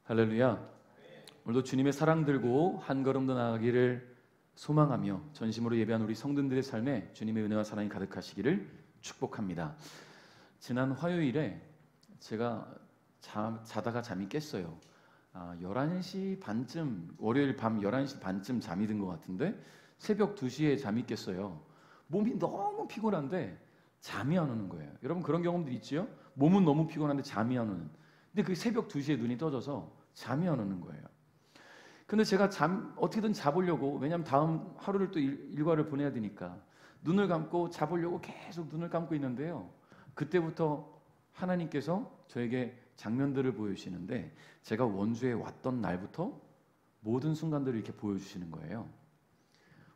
할렐루야. 오늘도 주님의 사랑 들고 한 걸음 더 나아가기를 소망하며 전심으로 예배한 우리 성도들의 삶에 주님의 은혜와 사랑이 가득하시기를 축복합니다. 지난 화요일에 제가 자다가 잠이 깼어요. 11시 반쯤, 월요일 밤 11시 반쯤 잠이 든 것 같은데 새벽 2시에 잠이 깼어요. 몸이 너무 피곤한데 잠이 안 오는 거예요. 여러분 그런 경험들 있지요? 몸은 너무 피곤한데 잠이 안 오는. 근데 그 새벽 2시에 눈이 떠져서 잠이 안 오는 거예요. 근데 제가 어떻게든 자보려고, 왜냐하면 다음 하루를 또 일과를 보내야 되니까 눈을 감고 자보려고 계속 눈을 감고 있는데요. 그때부터 하나님께서 저에게 장면들을 보여주시는데 제가 원주에 왔던 날부터 모든 순간들을 이렇게 보여주시는 거예요.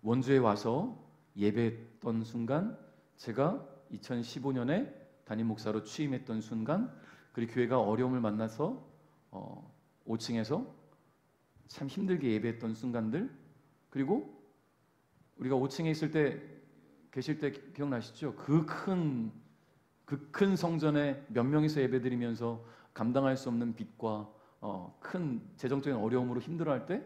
원주에 와서 예배했던 순간, 제가 2015년에 담임 목사로 취임했던 순간, 그리고 교회가 어려움을 만나서 5층에서 참 힘들게 예배했던 순간들, 그리고 우리가 5층에 있을 때 계실 때 기억나시죠? 그 큰 성전에 몇 명이서 예배드리면서 감당할 수 없는 빚과 큰 재정적인 어려움으로 힘들어할 때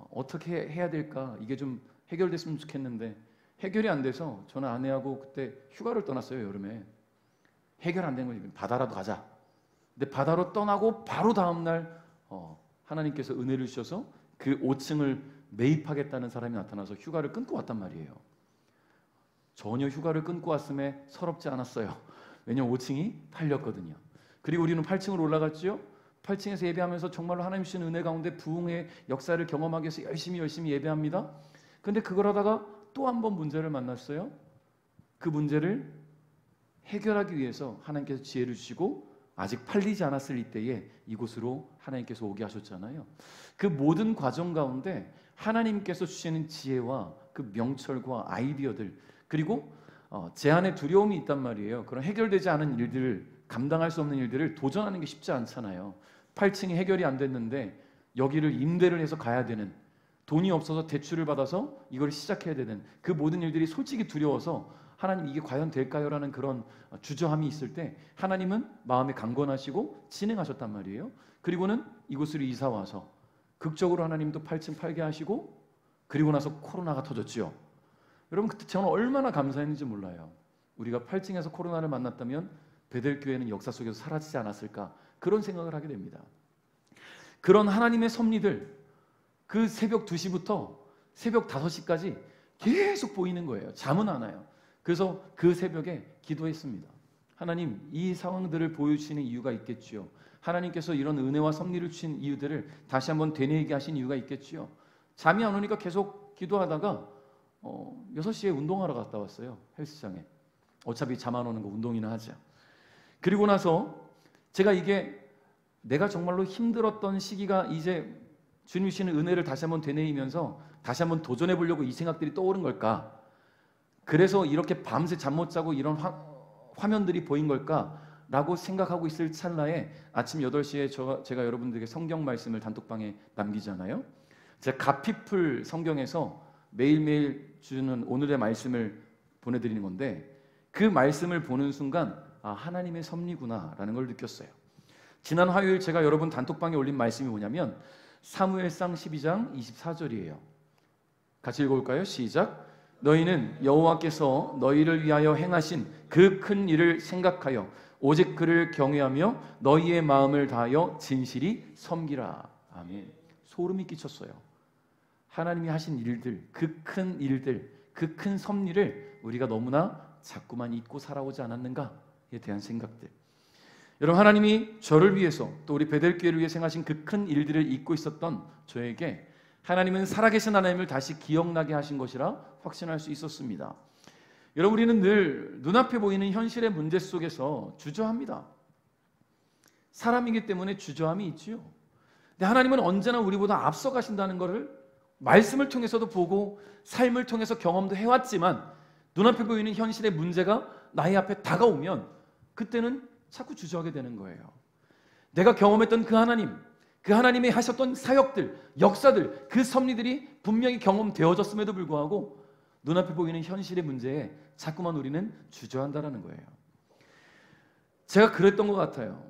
어떻게 해야 될까? 이게 좀 해결됐으면 좋겠는데 해결이 안 돼서 저는 아내하고 그때 휴가를 떠났어요. 여름에. 해결 안 된 거지. 바다라도 가자. 근데 바다로 떠나고 바로 다음 날 하나님께서 은혜를 주셔서 그 5층을 매입하겠다는 사람이 나타나서 휴가를 끊고 왔단 말이에요. 전혀 휴가를 끊고 왔음에 서럽지 않았어요. 왜냐하면 5층이 팔렸거든요. 그리고 우리는 8층으로 올라갔죠. 8층에서 예배하면서 정말로 하나님 주신 은혜 가운데 부흥의 역사를 경험하기 위해서 열심히 예배합니다. 근데 그걸 하다가 또 한 번 문제를 만났어요. 그 문제를 해결하기 위해서 하나님께서 지혜를 주시고 아직 팔리지 않았을 이때에 이곳으로 하나님께서 오게 하셨잖아요. 그 모든 과정 가운데 하나님께서 주시는 지혜와 그 명철과 아이디어들, 그리고 제 안에 두려움이 있단 말이에요. 그런 해결되지 않은 일들을, 감당할 수 없는 일들을 도전하는 게 쉽지 않잖아요. 8층이 해결이 안 됐는데 여기를 임대를 해서 가야 되는, 돈이 없어서 대출을 받아서 이걸 시작해야 되는 그 모든 일들이 솔직히 두려워서 하나님 이게 과연 될까요? 라는 그런 주저함이 있을 때 하나님은 마음에 강건하시고 진행하셨단 말이에요. 그리고는 이곳으로 이사 와서 극적으로 하나님도 8층 팔게 하시고, 그리고 나서 코로나가 터졌죠. 여러분 그때 저는 얼마나 감사했는지 몰라요. 우리가 8층에서 코로나를 만났다면 베델교회는 역사 속에서 사라지지 않았을까, 그런 생각을 하게 됩니다. 그런 하나님의 섭리들, 그 새벽 2시부터 새벽 5시까지 계속 보이는 거예요. 잠은 안 와요. 그래서 그 새벽에 기도했습니다. 하나님, 이 상황들을 보여주시는 이유가 있겠지요. 하나님께서 이런 은혜와 섭리를 주신 이유들을 다시 한번 되뇌이게 하신 이유가 있겠지요. 잠이 안 오니까 계속 기도하다가 6시에 운동하러 갔다 왔어요. 헬스장에. 어차피 잠 안 오는 거 운동이나 하자. 그리고 나서 제가 이게 내가 정말로 힘들었던 시기가 이제 주님 주시는 은혜를 다시 한번 되뇌이면서 다시 한번 도전해 보려고 이 생각들이 떠오른 걸까? 그래서 이렇게 밤새 잠 못 자고 이런 화면들이 보인 걸까라고 생각하고 있을 찰나에 아침 8시에 제가 여러분들에게 성경 말씀을 단톡방에 남기잖아요. 제가 가피풀 성경에서 매일매일 주는 오늘의 말씀을 보내드리는 건데, 그 말씀을 보는 순간 하나님의 섭리구나라는 걸 느꼈어요. 지난 화요일 제가 여러분 단톡방에 올린 말씀이 뭐냐면 사무엘상 12장 24절이에요. 같이 읽어볼까요? 시작. 너희는 여호와께서 너희를 위하여 행하신 그 큰 일을 생각하여 오직 그를 경외하며 너희의 마음을 다하여 진실이 섬기라. 아멘. 소름이 끼쳤어요. 하나님이 하신 일들, 그 큰 일들, 그 큰 섭리를 우리가 너무나 자꾸만 잊고 살아오지 않았는가에 대한 생각들. 여러분, 하나님이 저를 위해서 또 우리 베델교회를 위해서 행하신 그 큰 일들을 잊고 있었던 저에게 하나님은 살아계신 하나님을 다시 기억나게 하신 것이라 확신할 수 있었습니다. 여러분, 우리는 늘 눈앞에 보이는 현실의 문제 속에서 주저합니다. 사람이기 때문에 주저함이 있지요. 근데 하나님은 언제나 우리보다 앞서 가신다는 것을 말씀을 통해서도 보고 삶을 통해서 경험도 해왔지만, 눈앞에 보이는 현실의 문제가 나의 앞에 다가오면 그때는 자꾸 주저하게 되는 거예요. 내가 경험했던 그 하나님, 그 하나님이 하셨던 사역들, 역사들, 그 섭리들이 분명히 경험되어졌음에도 불구하고 눈앞에 보이는 현실의 문제에 자꾸만 우리는 주저한다라는 거예요. 제가 그랬던 것 같아요.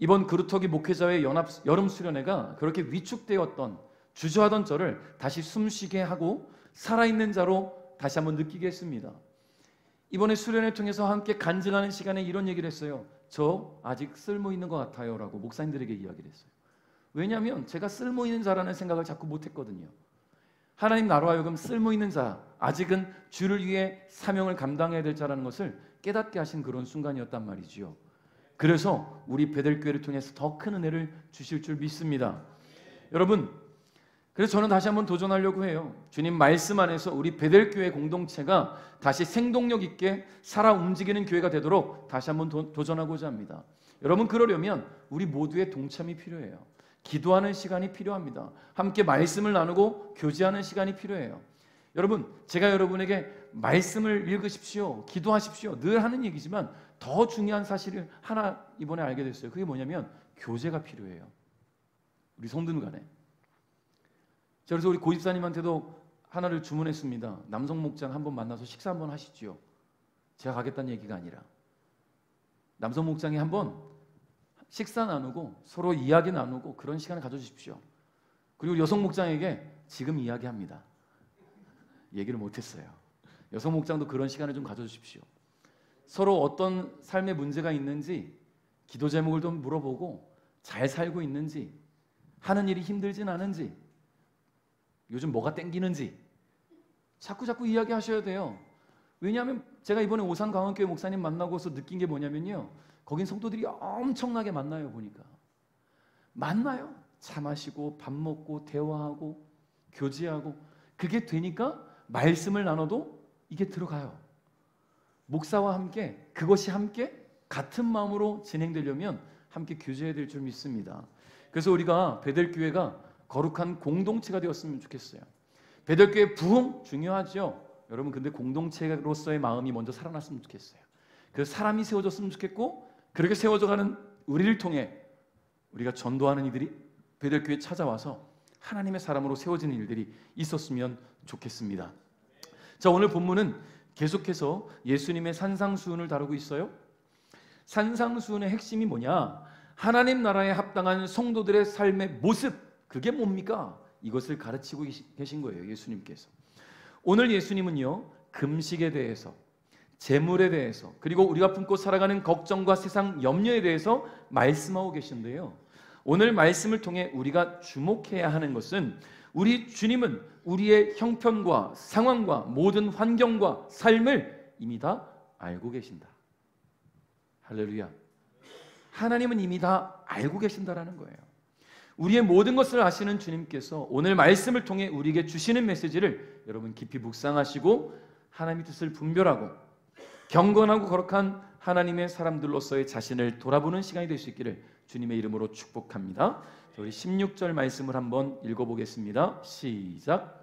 이번 그루터기 목회자회 연합 여름 수련회가 그렇게 위축되었던 주저하던 저를 다시 숨쉬게 하고 살아있는 자로 다시 한번 느끼게 했습니다. 이번에 수련회 통해서 함께 간증하는 시간에 이런 얘기를 했어요. 저 아직 쓸모 있는 것 같아요 라고 목사님들에게 이야기를 했어요. 왜냐하면 제가 쓸모 있는 자라는 생각을 자꾸 못했거든요. 하나님 나로 하여금 쓸모 있는 자, 아직은 주를 위해 사명을 감당해야 될 자라는 것을 깨닫게 하신 그런 순간이었단 말이지요. 그래서 우리 베델교회를 통해서 더 큰 은혜를 주실 줄 믿습니다. 여러분, 그래서 저는 다시 한번 도전하려고 해요. 주님 말씀 안에서 우리 베델교회 공동체가 다시 생동력 있게 살아 움직이는 교회가 되도록 다시 한번 도전하고자 합니다. 여러분, 그러려면 우리 모두의 동참이 필요해요. 기도하는 시간이 필요합니다. 함께 말씀을 나누고 교제하는 시간이 필요해요. 여러분, 제가 여러분에게 말씀을 읽으십시오, 기도하십시오 늘 하는 얘기지만 더 중요한 사실을 하나 이번에 알게 됐어요. 그게 뭐냐면 교제가 필요해요. 우리 성도들 간에. 그래서 우리 고집사님한테도 하나를 주문했습니다. 남성 목장 한번 만나서 식사 한번 하시지요. 제가 가겠다는 얘기가 아니라 남성 목장에 한번 식사 나누고 서로 이야기 나누고 그런 시간을 가져주십시오. 그리고 여성 목장에게 지금 이야기합니다. 얘기를 못했어요. 여성 목장도 그런 시간을 좀 가져주십시오. 서로 어떤 삶의 문제가 있는지 기도 제목을 좀 물어보고 잘 살고 있는지, 하는 일이 힘들진 않은지, 요즘 뭐가 땡기는지 자꾸 이야기하셔야 돼요. 왜냐하면 제가 이번에 오산강원교회 목사님 만나고서 느낀 게 뭐냐면요, 거긴 성도들이 엄청나게 만나요. 보니까 만나요. 차 마시고 밥 먹고 대화하고 교제하고, 그게 되니까 말씀을 나눠도 이게 들어가요. 목사와 함께 그것이 함께 같은 마음으로 진행되려면 함께 교제해야 될 줄 믿습니다. 그래서 우리가 베델교회가 거룩한 공동체가 되었으면 좋겠어요. 베델교회 부흥 중요하죠. 여러분, 근데 공동체로서의 마음이 먼저 살아났으면 좋겠어요. 그 사람이 세워졌으면 좋겠고, 그렇게 세워져가는 우리를 통해 우리가 전도하는 이들이 베델교회에 찾아와서 하나님의 사람으로 세워지는 일들이 있었으면 좋겠습니다. 자, 오늘 본문은 계속해서 예수님의 산상수훈을 다루고 있어요. 산상수훈의 핵심이 뭐냐? 하나님 나라에 합당한 성도들의 삶의 모습, 그게 뭡니까? 이것을 가르치고 계신 거예요, 예수님께서. 오늘 예수님은요, 금식에 대해서, 재물에 대해서, 그리고 우리가 품고 살아가는 걱정과 세상 염려에 대해서 말씀하고 계신데요, 오늘 말씀을 통해 우리가 주목해야 하는 것은 우리 주님은 우리의 형편과 상황과 모든 환경과 삶을 이미 다 알고 계신다. 할렐루야. 하나님은 이미 다 알고 계신다라는 거예요. 우리의 모든 것을 아시는 주님께서 오늘 말씀을 통해 우리에게 주시는 메시지를 여러분 깊이 묵상하시고 하나님의 뜻을 분별하고 경건하고 거룩한 하나님의 사람들로서의 자신을 돌아보는 시간이 될 수 있기를 주님의 이름으로 축복합니다. 우리 16절 말씀을 한번 읽어보겠습니다. 시작.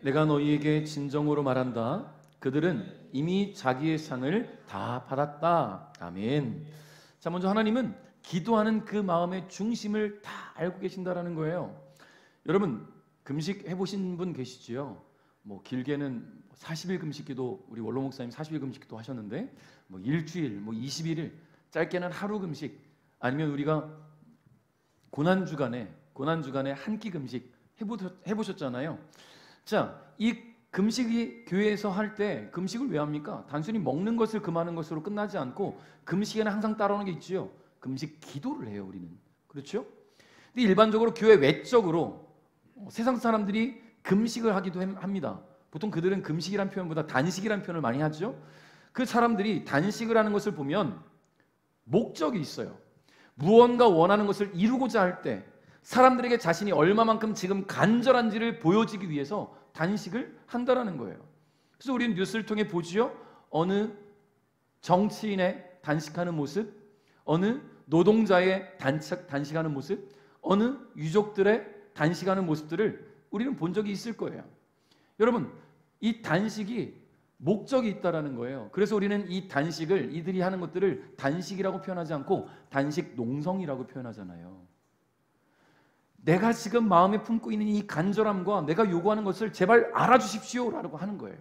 내가 너희에게 진정으로 말한다. 그들은 이미 자기의 상을 다 받았다. 아멘. 자, 먼저 하나님은 기도하는 그 마음의 중심을 다 알고 계신다라는 거예요. 여러분, 금식 해보신 분 계시지요? 뭐 길게는 40일 금식기도, 우리 원로 목사님 40일 금식기도 하셨는데, 뭐 일주일, 뭐 21일, 짧게는 하루 금식, 아니면 우리가 고난주간에 한 끼 금식 해보셨잖아요. 자, 이 금식이 교회에서 할 때 금식을 왜 합니까? 단순히 먹는 것을 금하는 것으로 끝나지 않고 금식에는 항상 따라오는 게 있지요. 금식 기도를 해요, 우리는. 그렇죠? 근데 일반적으로 교회 외적으로 세상 사람들이 금식을 하기도 합니다. 보통 그들은 금식이란 표현보다 단식이란 표현을 많이 하죠. 그 사람들이 단식을 하는 것을 보면 목적이 있어요. 무언가 원하는 것을 이루고자 할 때 사람들에게 자신이 얼마만큼 지금 간절한지를 보여주기 위해서 단식을 한다라는 거예요. 그래서 우리는 뉴스를 통해 보지요. 어느 정치인의 단식하는 모습, 어느 노동자의 단식하는 모습, 어느 유족들의 단식하는 모습들을 우리는 본 적이 있을 거예요. 여러분, 이 단식이 목적이 있다라는 거예요. 그래서 우리는 이 단식을, 이들이 하는 것들을 단식이라고 표현하지 않고 단식 농성이라고 표현하잖아요. 내가 지금 마음에 품고 있는 이 간절함과 내가 요구하는 것을 제발 알아주십시오라고 하는 거예요.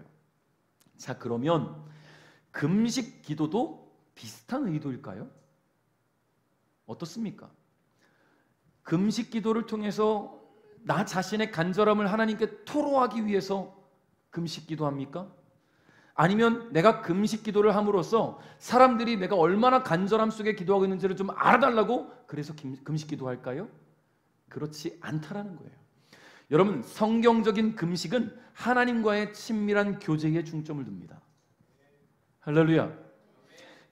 자, 그러면 금식 기도도 비슷한 의도일까요? 어떻습니까? 금식 기도를 통해서 나 자신의 간절함을 하나님께 토로하기 위해서 금식 기도합니까? 아니면 내가 금식 기도를 함으로써 사람들이 내가 얼마나 간절함 속에 기도하고 있는지를 좀 알아달라고 그래서 금식 기도할까요? 그렇지 않다라는 거예요. 여러분, 성경적인 금식은 하나님과의 친밀한 교제에 중점을 둡니다. 할렐루야.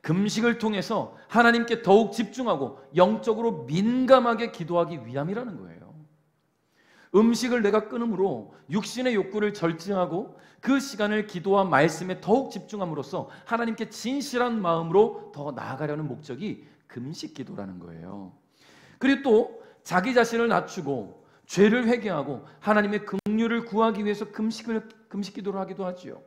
금식을 통해서 하나님께 더욱 집중하고 영적으로 민감하게 기도하기 위함이라는 거예요. 음식을 내가 끊음으로 육신의 욕구를 절제하고 그 시간을 기도와 말씀에 더욱 집중함으로써 하나님께 진실한 마음으로 더 나아가려는 목적이 금식 기도라는 거예요. 그리고 또 자기 자신을 낮추고 죄를 회개하고 하나님의 긍휼을 구하기 위해서 금식 기도를 하기도 하지요.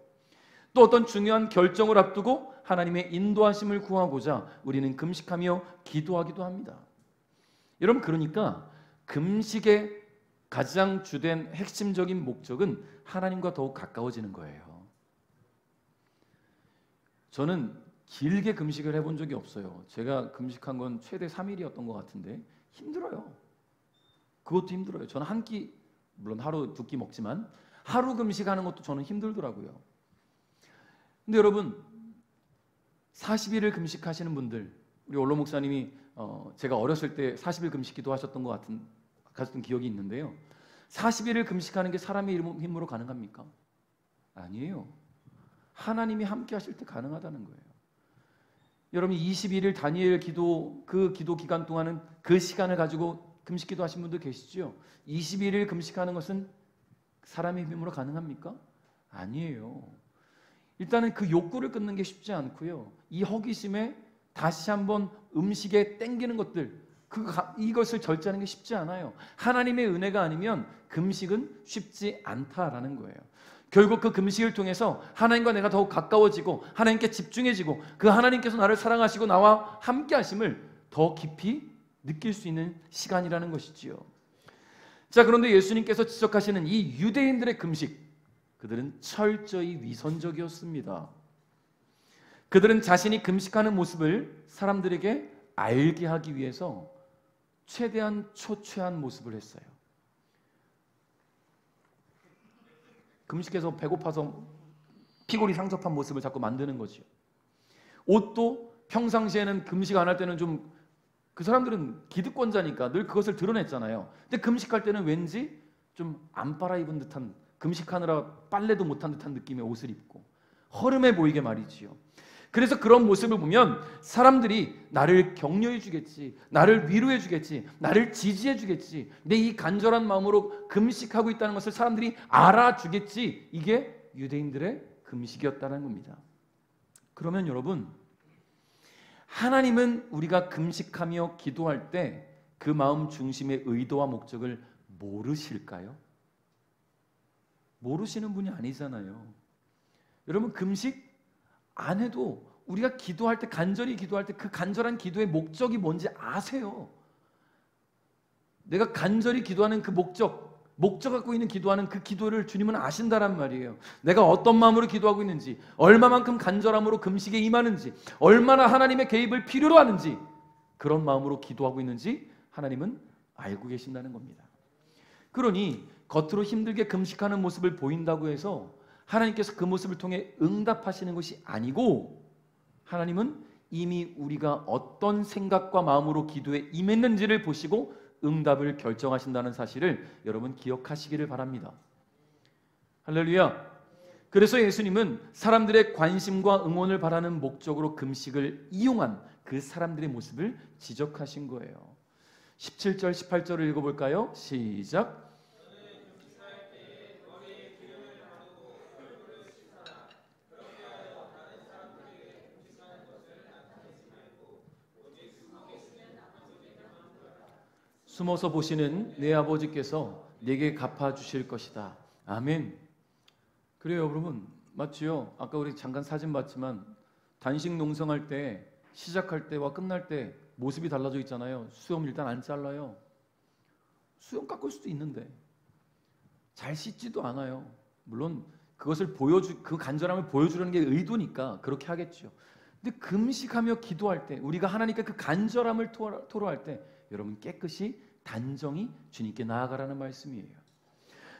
또 어떤 중요한 결정을 앞두고 하나님의 인도하심을 구하고자 우리는 금식하며 기도하기도 합니다. 여러분, 그러니까 금식의 가장 주된 핵심적인 목적은 하나님과 더욱 가까워지는 거예요. 저는 길게 금식을 해본 적이 없어요. 제가 금식한 건 최대 3일이었던 것 같은데 힘들어요. 그것도 힘들어요. 저는 한 끼, 물론 하루 두 끼 먹지만 하루 금식하는 것도 저는 힘들더라고요. 근데 여러분, 40일을 금식하시는 분들, 우리 원로 목사님이 제가 어렸을 때 40일 금식 기도하셨던 것 같은 기억이 있는데요. 40일을 금식하는 게 사람의 힘으로 가능합니까? 아니에요. 하나님이 함께 하실 때 가능하다는 거예요. 여러분, 21일 다니엘 기도, 그 기도 기간 동안은 그 시간을 가지고 금식 기도하신 분들 계시죠? 21일 금식하는 것은 사람의 힘으로 가능합니까? 아니에요. 일단은 그 욕구를 끊는 게 쉽지 않고요. 이 허기심에 다시 한번 음식에 땡기는 것들, 이것을 절제하는 게 쉽지 않아요. 하나님의 은혜가 아니면 금식은 쉽지 않다라는 거예요. 결국 그 금식을 통해서 하나님과 내가 더욱 가까워지고 하나님께 집중해지고 그 하나님께서 나를 사랑하시고 나와 함께 하심을 더 깊이 느낄 수 있는 시간이라는 것이지요. 자, 그런데 예수님께서 지적하시는 이 유대인들의 금식, 그들은 철저히 위선적이었습니다. 그들은 자신이 금식하는 모습을 사람들에게 알게 하기 위해서 최대한 초췌한 모습을 했어요. 금식해서 배고파서 피골이 상접한 모습을 자꾸 만드는 거죠. 옷도 평상시에는 금식 안 할 때는 좀, 그 사람들은 기득권자니까 늘 그것을 드러냈잖아요. 근데 금식할 때는 왠지 좀 안 빨아입은 듯한, 금식하느라 빨래도 못한 듯한 느낌의 옷을 입고 허름해 보이게 말이지요. 그래서 그런 모습을 보면 사람들이 나를 격려해 주겠지, 나를 위로해 주겠지, 나를 지지해 주겠지, 내 이 간절한 마음으로 금식하고 있다는 것을 사람들이 알아주겠지, 이게 유대인들의 금식이었다는 겁니다. 그러면 여러분, 하나님은 우리가 금식하며 기도할 때 그 마음 중심의 의도와 목적을 모르실까요? 모르시는 분이 아니잖아요. 여러분, 금식 안 해도 우리가 기도할 때, 간절히 기도할 때 그 간절한 기도의 목적이 뭔지 아세요. 내가 간절히 기도하는 그 목적 갖고 있는 기도하는 그 기도를 주님은 아신다란 말이에요. 내가 어떤 마음으로 기도하고 있는지, 얼마만큼 간절함으로 금식에 임하는지, 얼마나 하나님의 개입을 필요로 하는지, 그런 마음으로 기도하고 있는지 하나님은 알고 계신다는 겁니다. 그러니 겉으로 힘들게 금식하는 모습을 보인다고 해서 하나님께서 그 모습을 통해 응답하시는 것이 아니고, 하나님은 이미 우리가 어떤 생각과 마음으로 기도에 임했는지를 보시고 응답을 결정하신다는 사실을 여러분 기억하시기를 바랍니다. 할렐루야. 그래서 예수님은 사람들의 관심과 응원을 바라는 목적으로 금식을 이용한 그 사람들의 모습을 지적하신 거예요. 17절 18절을 읽어볼까요? 시작. 숨어서 보시는 내 아버지께서 내게 갚아주실 것이다. 아멘. 그래요, 여러분. 맞지요? 아까 우리 잠깐 사진 봤지만 단식 농성할 때, 시작할 때와 끝날 때 모습이 달라져 있잖아요. 수염 일단 안 잘라요. 수염 깎을 수도 있는데 잘 씻지도 않아요. 물론 그 간절함을 보여주려는 게 의도니까 그렇게 하겠죠. 근데 금식하며 기도할 때, 우리가 하나님께 그 간절함을 토로할 때, 여러분 깨끗이 단정히 주님께 나아가라는 말씀이에요.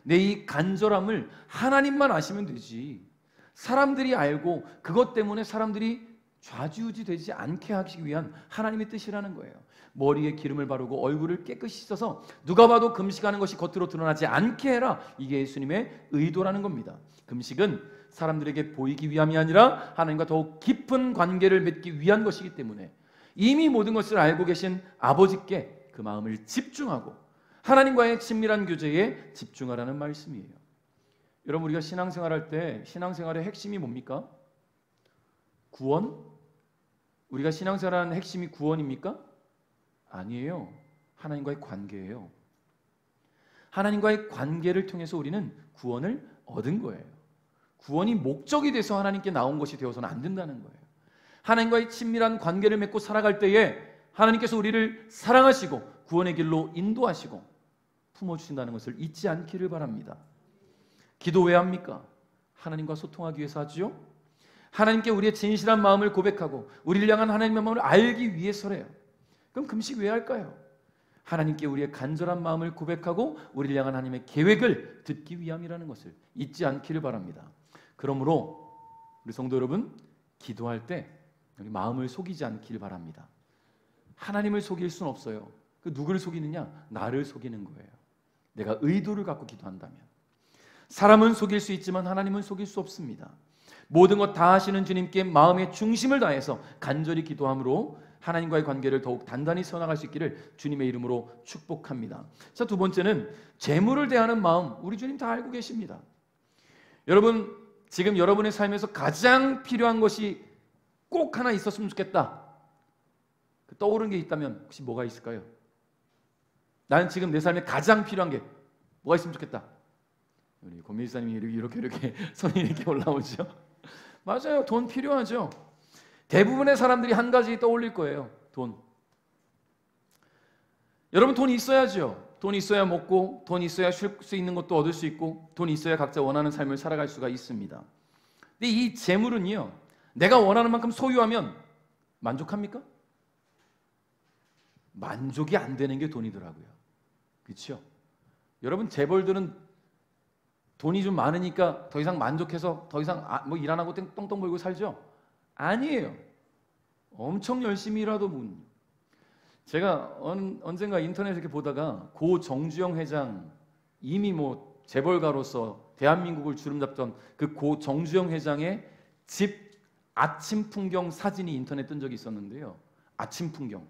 내 이 간절함을 하나님만 아시면 되지, 사람들이 알고 그것 때문에 사람들이 좌지우지 되지 않게 하기 위한 하나님의 뜻이라는 거예요. 머리에 기름을 바르고 얼굴을 깨끗이 씻어서 누가 봐도 금식하는 것이 겉으로 드러나지 않게 해라. 이게 예수님의 의도라는 겁니다. 금식은 사람들에게 보이기 위함이 아니라 하나님과 더욱 깊은 관계를 맺기 위한 것이기 때문에 이미 모든 것을 알고 계신 아버지께 그 마음을 집중하고 하나님과의 친밀한 교제에 집중하라는 말씀이에요. 여러분, 우리가 신앙생활할 때 신앙생활의 핵심이 뭡니까? 구원? 우리가 신앙생활하는 핵심이 구원입니까? 아니에요. 하나님과의 관계예요. 하나님과의 관계를 통해서 우리는 구원을 얻은 거예요. 구원이 목적이 돼서 하나님께 나온 것이 되어서는 안 된다는 거예요. 하나님과의 친밀한 관계를 맺고 살아갈 때에 하나님께서 우리를 사랑하시고 구원의 길로 인도하시고 품어주신다는 것을 잊지 않기를 바랍니다. 기도 왜 합니까? 하나님과 소통하기 위해서 하지요. 하나님께 우리의 진실한 마음을 고백하고 우리를 향한 하나님의 마음을 알기 위해서래요. 그럼 금식 왜 할까요? 하나님께 우리의 간절한 마음을 고백하고 우리를 향한 하나님의 계획을 듣기 위함이라는 것을 잊지 않기를 바랍니다. 그러므로 우리 성도 여러분, 기도할 때 우리 마음을 속이지 않기를 바랍니다. 하나님을 속일 수는 없어요. 그 누구를 속이느냐? 나를 속이는 거예요. 내가 의도를 갖고 기도한다면. 사람은 속일 수 있지만 하나님은 속일 수 없습니다. 모든 것 다 하시는 주님께 마음의 중심을 다해서 간절히 기도함으로 하나님과의 관계를 더욱 단단히 세워나갈 수 있기를 주님의 이름으로 축복합니다. 자, 두 번째는 재물을 대하는 마음. 우리 주님 다 알고 계십니다. 여러분, 지금 여러분의 삶에서 가장 필요한 것이 꼭 하나 있었으면 좋겠다, 떠오르는 게 있다면 혹시 뭐가 있을까요? 나는 지금 내 삶에 가장 필요한 게 뭐가 있으면 좋겠다. 우리 권미사님이 이렇게 손이 이렇게 올라오죠. 맞아요. 돈 필요하죠. 대부분의 사람들이 한 가지 떠올릴 거예요. 돈. 여러분, 돈이 있어야죠. 돈이 있어야 먹고, 돈이 있어야 쉴 수 있는 것도 얻을 수 있고, 돈이 있어야 각자 원하는 삶을 살아갈 수가 있습니다. 근데 이 재물은요, 내가 원하는 만큼 소유하면 만족합니까? 만족이 안 되는 게 돈이더라고요. 그렇죠? 여러분, 재벌들은 돈이 좀 많으니까 더 이상 만족해서 더 이상 뭐 일 안 하고 똥똥 벌고 살죠? 아니에요. 엄청 열심히 일하도 분. 제가 언젠가 인터넷에 이렇게 보다가 고 정주영 회장, 이미 뭐 재벌가로서 대한민국을 주름잡던 그 고 정주영 회장의 집 아침 풍경 사진이 인터넷에 뜬 적이 있었는데요. 아침 풍경.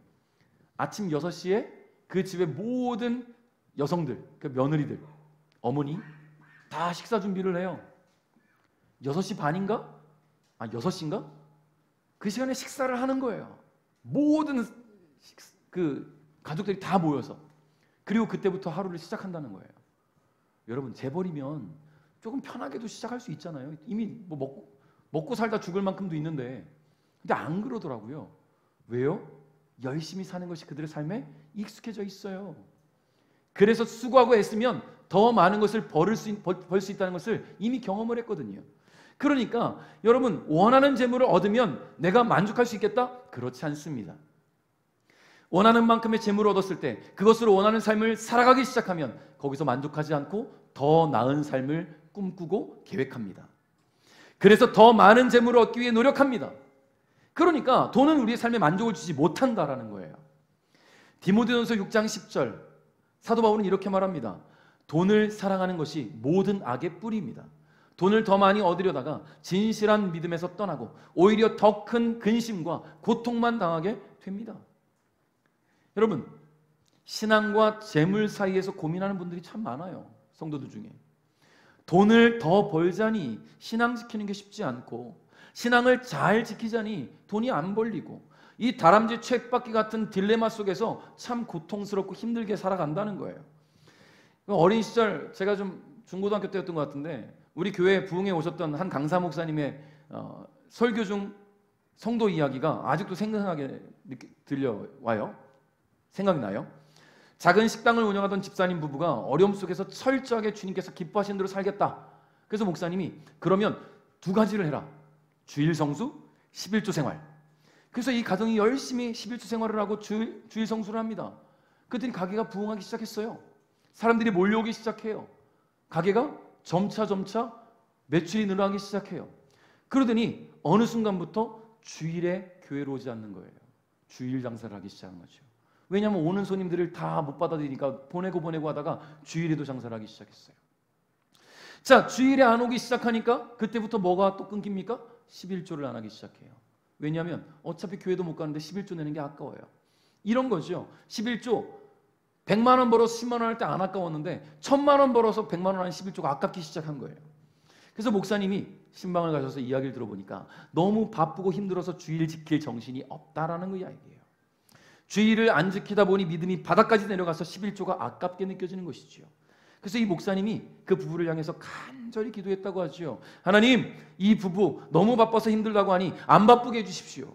아침 6시에 그 집의 모든 여성들, 그 며느리들, 어머니 다 식사 준비를 해요. 6시 반인가? 6시인가? 그 시간에 식사를 하는 거예요. 모든 그 가족들이 다 모여서. 그리고 그때부터 하루를 시작한다는 거예요. 여러분, 재벌이면 조금 편하게도 시작할 수 있잖아요. 이미 뭐 먹고 살다 죽을 만큼도 있는데. 근데 안 그러더라고요. 왜요? 열심히 사는 것이 그들의 삶에 익숙해져 있어요. 그래서 수고하고 애쓰면 더 많은 것을 벌 수 있다는 것을 이미 경험을 했거든요. 그러니까 여러분, 원하는 재물을 얻으면 내가 만족할 수 있겠다? 그렇지 않습니다. 원하는 만큼의 재물을 얻었을 때 그것으로 원하는 삶을 살아가기 시작하면 거기서 만족하지 않고 더 나은 삶을 꿈꾸고 계획합니다. 그래서 더 많은 재물을 얻기 위해 노력합니다. 그러니까 돈은 우리의 삶에 만족을 주지 못한다라는 거예요. 디모데전서 6장 10절 사도 바울은 이렇게 말합니다. 돈을 사랑하는 것이 모든 악의 뿌리입니다. 돈을 더 많이 얻으려다가 진실한 믿음에서 떠나고 오히려 더 큰 근심과 고통만 당하게 됩니다. 여러분, 신앙과 재물 사이에서 고민하는 분들이 참 많아요. 성도들 중에. 돈을 더 벌자니 신앙 지키는 게 쉽지 않고, 신앙을 잘 지키자니 돈이 안 벌리고, 이 다람쥐 쳇바퀴 같은 딜레마 속에서 참 고통스럽고 힘들게 살아간다는 거예요. 어린 시절 제가 좀 중고등학교 때였던 것 같은데 우리 교회 부흥에 오셨던 한 강사 목사님의 설교 중 성도 이야기가 아직도 생생하게 들려와요. 생각이 나요. 작은 식당을 운영하던 집사님 부부가 어려움 속에서 철저하게 주님께서 기뻐하시는 대로 살겠다. 그래서 목사님이 그러면 두 가지를 해라. 주일 성수, 11조 생활. 그래서 이 가정이 열심히 11조 생활을 하고 주일 성수를 합니다. 그랬더니 가게가 부흥하기 시작했어요. 사람들이 몰려오기 시작해요. 가게가 점차 매출이 늘어나기 시작해요. 그러더니 어느 순간부터 주일에 교회로 오지 않는 거예요. 주일 장사를 하기 시작한 거죠. 왜냐하면 오는 손님들을 다 못 받아들이니까 보내고 하다가 주일에도 장사를 하기 시작했어요. 자, 주일에 안 오기 시작하니까 그때부터 뭐가 또 끊깁니까? 11조를 안 하기 시작해요. 왜냐하면 어차피 교회도 못 가는데 11조 내는 게 아까워요. 이런 거죠. 11조 100만 원 벌어서 10만 원 할 때 안 아까웠는데 1000만 원 벌어서 100만 원 하는 11조가 아깝기 시작한 거예요. 그래서 목사님이 신방을 가셔서 이야기를 들어보니까 너무 바쁘고 힘들어서 주일 지킬 정신이 없다라는 거 이야기예요. 주일을 안 지키다 보니 믿음이 바닥까지 내려가서 11조가 아깝게 느껴지는 것이지요. 그래서 이 목사님이 그 부부를 향해서 간절히 기도했다고 하죠. 하나님, 이 부부 너무 바빠서 힘들다고 하니 안 바쁘게 해주십시오.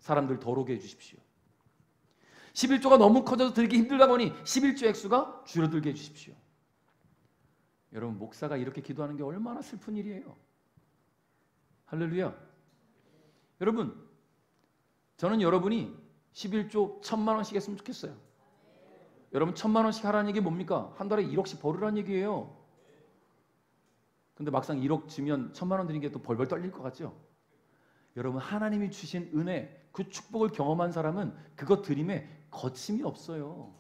사람들 덜 오게 해주십시오. 11조가 너무 커져서 들기 힘들다고 하니 11조 액수가 줄어들게 해주십시오. 여러분, 목사가 이렇게 기도하는 게 얼마나 슬픈 일이에요. 할렐루야. 여러분, 저는 여러분이 11조 1000만 원씩 했으면 좋겠어요. 여러분, 1000만 원씩 하라는 얘기 뭡니까? 한 달에 1억씩 벌으라는 얘기예요. 근데 막상 1억 주면 1000만 원 드린 게 또 벌벌 떨릴 것 같죠? 여러분, 하나님이 주신 은혜, 그 축복을 경험한 사람은 그것 드림에 거침이 없어요.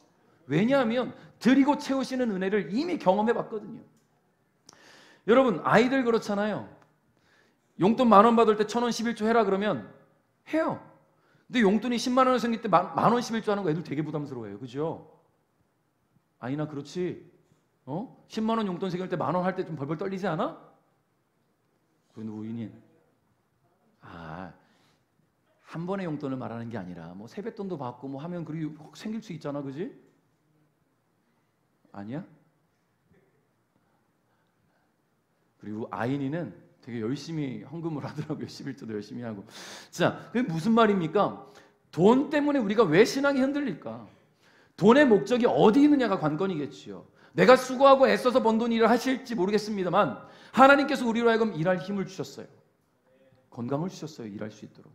왜냐하면 드리고 채우시는 은혜를 이미 경험해 봤거든요. 여러분, 아이들 그렇잖아요. 용돈 10,000원 받을 때 1,000원 11조 해라 그러면 해요. 근데 용돈이 10만 원 생길 때 10,000원 11조 하는 거 애들 되게 부담스러워해요. 그죠? 아니나 그렇지. 10만 원 용돈 생길 때 10,000원 할 때 좀 벌벌 떨리지 않아? 그런데 우인이 한 번의 용돈을 말하는 게 아니라 뭐 세뱃돈도 받고 뭐 하면 그리고 확 생길 수 있잖아. 그지? 아니야? 그리고 아인이는 되게 열심히 헌금을 하더라고요. 11조도 열심히 하고. 자, 그게 무슨 말입니까? 돈 때문에 우리가 왜 신앙이 흔들릴까? 돈의 목적이 어디 있느냐가 관건이겠지요. 내가 수고하고 애써서 번 돈 일을 하실지 모르겠습니다만 하나님께서 우리로 하여금 일할 힘을 주셨어요. 건강을 주셨어요. 일할 수 있도록.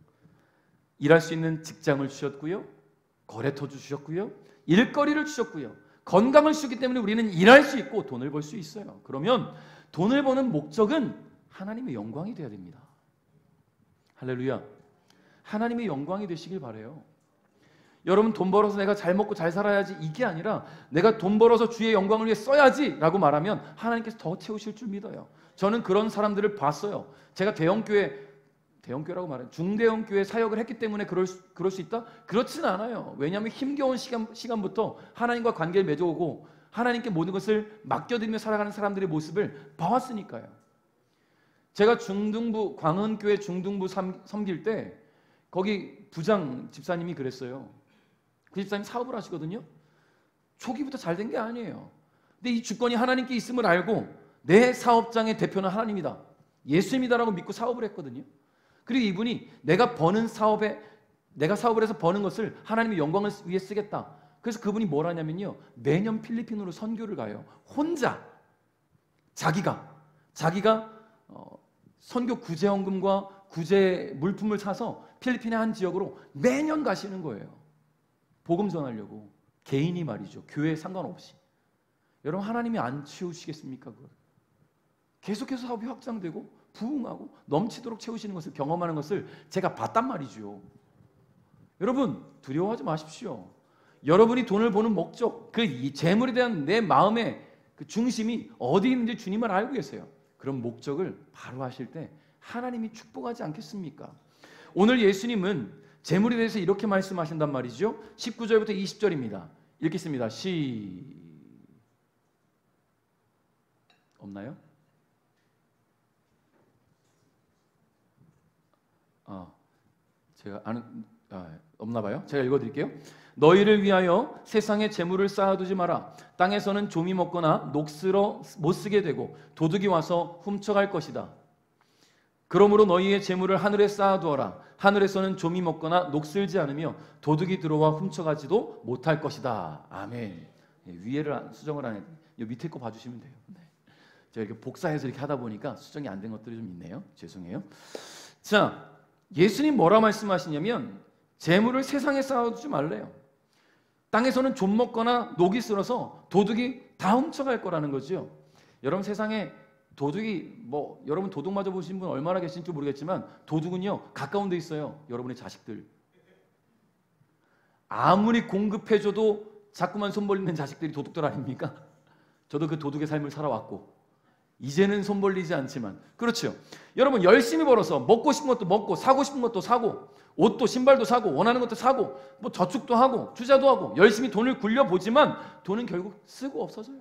일할 수 있는 직장을 주셨고요. 거래터 주셨고요. 일거리를 주셨고요. 건강을 주셨기 때문에 우리는 일할 수 있고 돈을 벌 수 있어요. 그러면 돈을 버는 목적은 하나님의 영광이 되어야 됩니다. 할렐루야. 하나님의 영광이 되시길 바라요. 여러분, 돈 벌어서 내가 잘 먹고 잘 살아야지 이게 아니라 내가 돈 벌어서 주의 영광을 위해 써야지 라고 말하면 하나님께서 더 채우실 줄 믿어요. 저는 그런 사람들을 봤어요. 제가 대형교회라고 말해요. 중대형 교회 사역을 했기 때문에 그럴 수 있다? 그렇진 않아요. 왜냐하면 힘겨운 시간부터 하나님과 관계를 맺어오고 하나님께 모든 것을 맡겨드리며 살아가는 사람들의 모습을 봐왔으니까요. 제가 광흥교회 중등부 섬길 때 거기 부장 집사님이 그랬어요. 그 집사님 사업을 하시거든요. 초기부터 잘 된 게 아니에요. 근데 이 주권이 하나님께 있음을 알고 내 사업장의 대표는 하나님이다, 예수님이다라고 믿고 사업을 했거든요. 그리고 이분이 내가 사업을 해서 버는 것을 하나님의 영광을 위해 쓰겠다. 그래서 그분이 뭘 하냐면요, 매년 필리핀으로 선교를 가요. 혼자 자기가 선교 구제헌금과 구제 물품을 사서 필리핀의 한 지역으로 매년 가시는 거예요. 복음 전하려고. 개인이 말이죠. 교회에 상관없이. 여러분, 하나님이 안 채우시겠습니까? 그걸. 계속해서 사업이 확장되고 부흥하고 넘치도록 채우시는 것을 경험하는 것을 제가 봤단 말이죠. 여러분, 두려워하지 마십시오. 여러분이 돈을 버는 목적, 그 재물에 대한 내 마음의 그 중심이 어디 있는지 주님은 알고 계세요. 그런 목적을 바로 하실 때 하나님이 축복하지 않겠습니까? 오늘 예수님은 재물에 대해서 이렇게 말씀하신단 말이죠. 19절부터 20절입니다. 읽겠습니다. 없나요? 없나 봐요. 제가 읽어드릴게요. 너희를 위하여 세상에 재물을 쌓아두지 마라. 땅에서는 좀이 먹거나 녹슬어 못 쓰게 되고 도둑이 와서 훔쳐갈 것이다. 그러므로 너희의 재물을 하늘에 쌓아두어라. 하늘에서는 좀이 먹거나 녹슬지 않으며 도둑이 들어와 훔쳐가지도 못할 것이다. 아멘. 위에를 수정을 안 해. 이 밑에 거 봐주시면 돼요. 네. 제가 이렇게 복사해서 이렇게 하다 보니까 수정이 안 된 것들이 좀 있네요. 죄송해요. 자, 예수님 뭐라 말씀하시냐면 재물을 세상에 쌓아두지 말래요. 땅에서는 좀 먹거나 녹이 슬어서 도둑이 다 훔쳐갈 거라는 거죠. 여러분 세상에 도둑이 여러분 도둑 맞아 보신 분 얼마나 계신지 모르겠지만 도둑은요 가까운 데 있어요. 여러분의 자식들. 아무리 공급해줘도 자꾸만 손 벌리는 자식들이 도둑들 아닙니까? 저도 그 도둑의 삶을 살아왔고 이제는 손 벌리지 않지만 그렇죠. 여러분 열심히 벌어서 먹고 싶은 것도 먹고 사고 싶은 것도 사고 옷도 신발도 사고 원하는 것도 사고 저축도 하고 투자도 하고 열심히 돈을 굴려보지만 돈은 결국 쓰고 없어져요.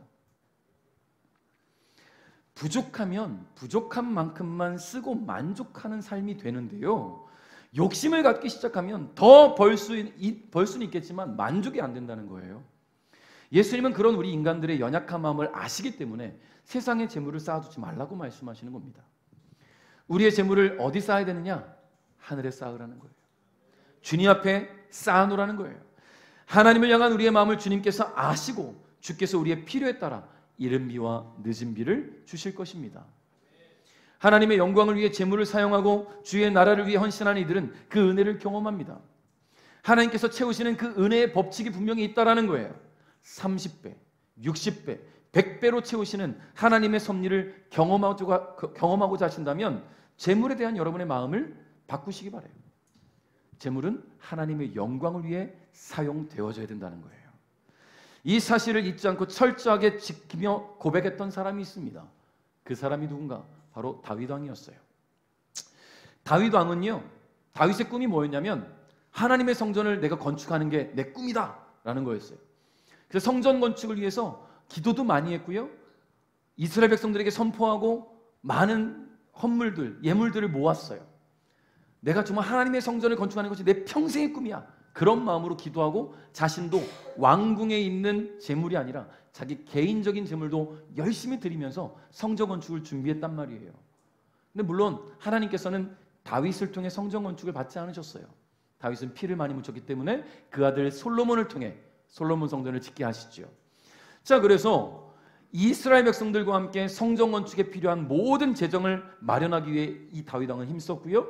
부족하면 부족한 만큼만 쓰고 만족하는 삶이 되는데요. 욕심을 갖기 시작하면 더 벌 수는 있겠지만 만족이 안 된다는 거예요. 예수님은 그런 우리 인간들의 연약한 마음을 아시기 때문에 세상에 재물을 쌓아두지 말라고 말씀하시는 겁니다. 우리의 재물을 어디 쌓아야 되느냐? 하늘에 쌓으라는 거예요. 주님 앞에 쌓아놓으라는 거예요. 하나님을 향한 우리의 마음을 주님께서 아시고 주께서 우리의 필요에 따라 이른 비와 늦은 비를 주실 것입니다. 하나님의 영광을 위해 재물을 사용하고 주의 나라를 위해 헌신하는 이들은 그 은혜를 경험합니다. 하나님께서 채우시는 그 은혜의 법칙이 분명히 있다라는 거예요. 30배, 60배, 100배로 채우시는 하나님의 섭리를 경험하고자 하신다면 재물에 대한 여러분의 마음을 바꾸시기 바라요. 재물은 하나님의 영광을 위해 사용되어져야 된다는 거예요. 이 사실을 잊지 않고 철저하게 지키며 고백했던 사람이 있습니다. 그 사람이 누군가? 바로 다윗 왕이었어요. 다윗 왕은요, 다윗의 꿈이 뭐였냐면 하나님의 성전을 내가 건축하는 게 내 꿈이다 라는 거였어요. 그래서 성전 건축을 위해서 기도도 많이 했고요, 이스라엘 백성들에게 선포하고 많은 헌물들, 예물들을 모았어요. 내가 정말 하나님의 성전을 건축하는 것이 내 평생의 꿈이야. 그런 마음으로 기도하고 자신도 왕궁에 있는 재물이 아니라 자기 개인적인 재물도 열심히 드리면서 성전 건축을 준비했단 말이에요. 근데 물론 하나님께서는 다윗을 통해 성전 건축을 받지 않으셨어요. 다윗은 피를 많이 묻혔기 때문에 그 아들 솔로몬을 통해 솔로몬 성전을 짓게 하시죠. 자, 그래서 이스라엘 백성들과 함께 성전 건축에 필요한 모든 재정을 마련하기 위해 이 다윗 왕은 힘썼고요,